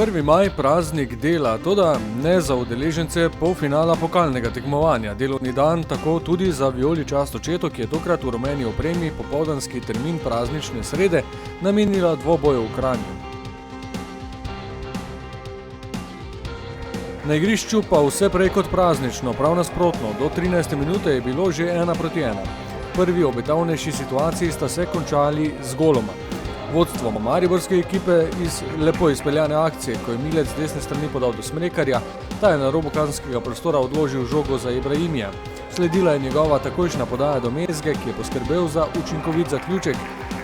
1. maj praznik dela, toda ne za udeležence polfinala pokalnega tekmovanja. Delovni dan tako tudi za vijoličasto četo, ki je tokrat v rumeni opremi popoldanski termin praznične srede namenila dvoboju v Kranju. Na igrišču pa vse prej kot praznično, prav nasprotno, do 13. minute je bilo že 1:1. Prvi obetavnejši situaciji sta se končali z goloma. Vodstvo mariborske ekipe iz lepo izpeljane akcije, ko je Milec z desne strani podal do Smrekarja, ta je na robu kazenskega prostora odložil žogo za Ibrahimija. Sledila je njegova takojšnja podaja do Mezge, ki je poskrbel za učinkovit zaključek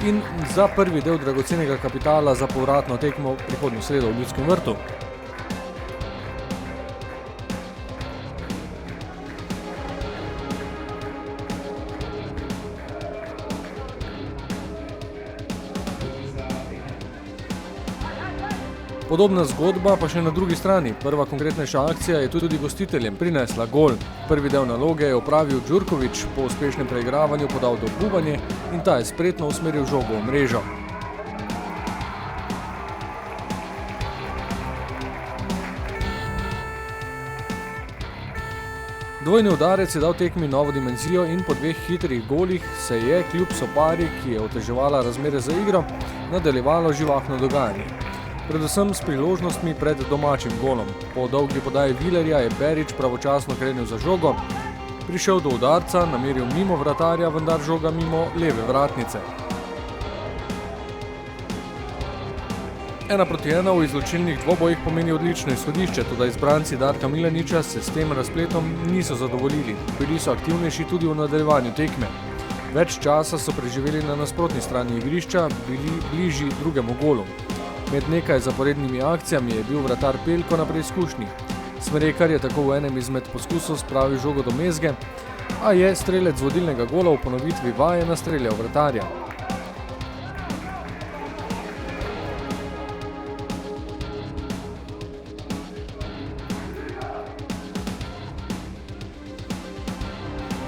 in za prvi del dragocenega kapitala za povratno tekmo prihodnjo sredo v Ljudskem vrtu. Podobna zgodba pa še na drugi strani. Prva konkretnejša akcija je tudi gostiteljem prinesla gol. Prvi del naloge je opravil Đurković, po uspešnem preigravanju podal do Bubanje in ta je spretno usmeril žogo v mrežo. Dvojni udarec je dal tekmi novo dimenzijo in po dveh hitrih golih se je kljub sopari, ki je oteževala razmere za igro, nadaljevalo živahno dogajanje. Predvsem s priložnostmi pred domačim golom. Po dolgi podaji Vilerja je Berić pravočasno krenil za žogo, prišel do udarca, nameril mimo vratarja, vendar žoga mimo leve vratnice. 1:1 v izločilnih dvobojih pomeni odlično izhodišče, toda izbranci Darka Milaniča se s tem razpletom niso zadovoljili. Bili so aktivnejši tudi v nadaljevanju tekme. Več časa so preživeli na nasprotni strani igrišča, bili bližji drugemu golu. Med nekaj zaporednimi akcijami je bil vratar Pelko na preizkušnji. Smrekar je tako v enem izmed poskusov spravil žogo do Mezge, a je strelec vodilnega gola v ponovitvi vaje nastreljal vratarja.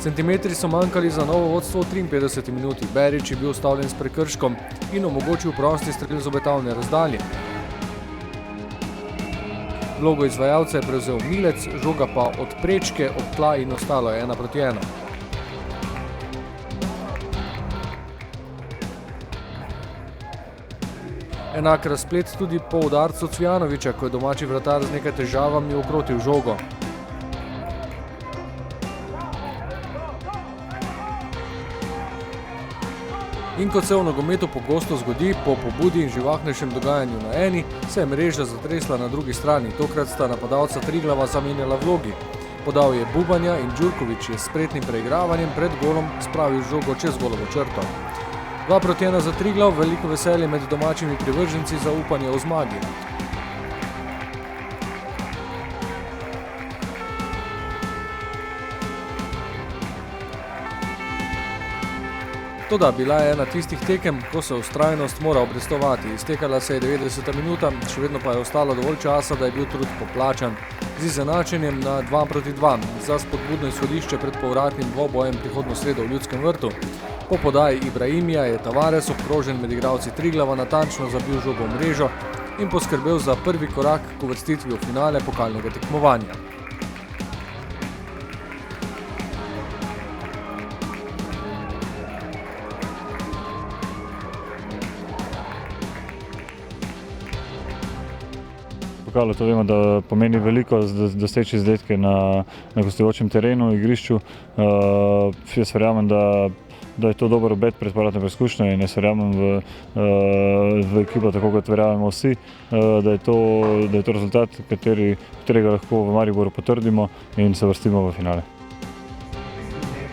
Centimetri so manjkali za novo vodstvo v 53. minuti. Berić je bil ustavljen s prekrškom in omogočil prosti strel z obetavne razdalje. Vlogo izvajalca je prevzel Milec, žoga pa od prečke ob tla in ostalo je 1:1. Enak razplet tudi po udarcu Cvjanovića, ko je domači vratar z nekaj težavami ukrotil žogo. In kot se v nogometu pogosto zgodi, po pobudi in živahnejšem dogajanju na eni, se je mreža zatresla na drugi strani. Tokrat sta napadalca Triglava zamenjala vlogi. Podal je Bubanja in Đurković je s spretnim preigravanjem pred golom spravil žogo čez golovo črto. 2:1 za Triglav, veliko veselje med domačimi privrženci za upanje o zmagi. Toda bila je ena tistih tekem, ko se vztrajnost mora obrestovati. Iztekala se je 90. minuta, še vedno pa je ostalo dovolj časa, da je bil trud poplačan. Z izenačenjem na 2:2 za spodbudno izhodišče pred povratnim dvobojem prihodnjo sredo v Ljudskem vrtu. Po podaji Ibrahimija je Tavares, obkrožen med igralci Triglava, natančno zabil žogo v mrežo in poskrbel za prvi korak k uvrstitvi v finale pokalnega tekmovanja. Pokalu to vemo, da pomeni veliko doseči izdelke na gostujočem terenu, igrišču. Jaz verjamem, da je to dober obet pred povratno preizkušnjo in jaz verjamem v ekipo, tako kot verjamemo vsi, da je to rezultat, katerega lahko v Mariboru potrdimo in se vrstimo v finale.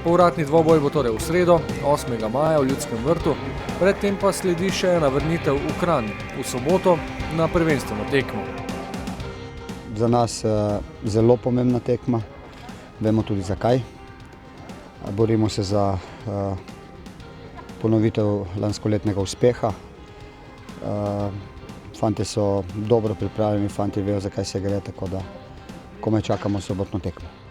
Povratni dvoboj bo torej v sredo, 8. maja v Ljudskem vrtu, predtem pa sledi še ena vrnitev v Kranj, v soboto na prvenstveno tekmo. Za nas zelo pomembna tekma, vemo tudi zakaj. Borimo se za ponovitev lanskoletnega uspeha. Fantje so dobro pripravljeni, fantje vejo, zakaj se gre, tako da komaj čakamo sobotno tekmo.